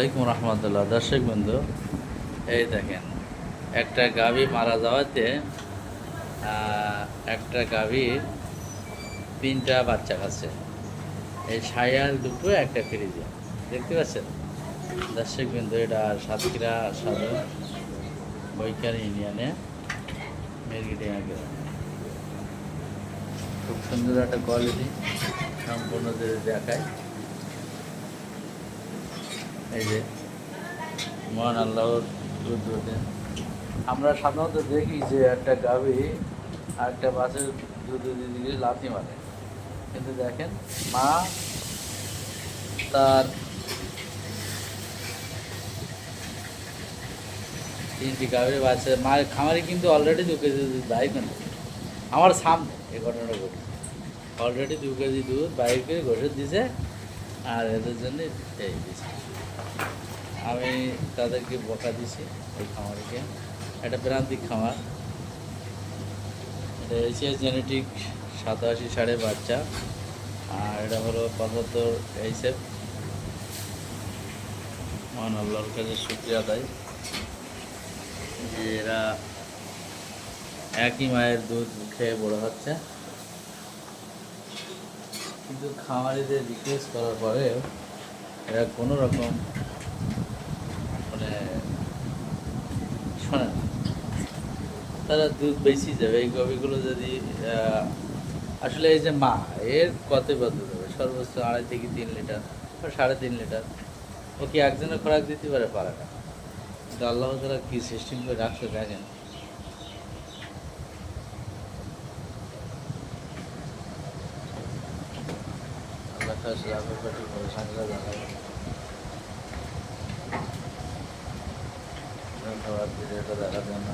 আসসালামাইকুম রহমতুল্লাহ। দর্শক বন্ধু, এই দেখেন একটা গাভী মারা যাওয়াতে একটা গাভীর 3টা বাচ্চা খাচ্ছে। এই সায়াল দুটো একটা ফ্রিজে দেখতে পাচ্ছেন। দর্শক বিন্দু, এটা সাতক্ষীরা সদর বৈকার ইউনিয়নে মেরগিডিয়া গ্রাম। খুব সুন্দর একটা কোয়ালিটি, সম্পূর্ণ যদি দেখায়। এই যে মহান আল্লাহর দুধে আমরা সাধারণত দেখি যে একটা গাভী আর একটা বাছুর দুধ দিতে গিয়ে লাথি মারে, কিন্তু দেখেন মা তার 3টি গাভীর বাচ্চা মায়ের খামারে কিন্তু অলরেডি 2 কেজি দুধ বাইর করে আমার সামনে এই ঘটনাটা ঘটে। অলরেডি 2 কেজি দুধ বাইর করে ঘষে দিছে, আর এদের জন্য এই দিছে। আমি তাদেরকে বকা দিছি ওই খামারকে, একটা প্রান্তিক খামার, এটা এশিয়া জেনেটিক 87 সাড়ে বাচ্চা, আর এটা হলো 75 এইসএফ। মহান আল্লাহর কাছে শুকরিয়া আদায় যে এরা একই মায়ের দুধ খেয়ে বড় হচ্ছে। কিন্তু খামারিদের রিকোয়েস্ট করার পরেও এরা কোনো রকম মানে শোনে না, তারা দুধ বেশি যাবে। এই গরুগুলো যদি আসলে এই যে মা এর কত দুধ হবে, সর্বোচ্চ 2.5 থেকে 3 লিটার বা 3.5 লিটার। ও কি একজনের খোরাক দিতে পারে না। কিন্তু আল্লাহ তাআলা কি সিস্টেম করে রাখছে দেখেন। আল্লাহ কাছে লাভের পাটি করে সাংলা জানাবো। ধন্যবাদ ভিডিওটা দেখার জন্য।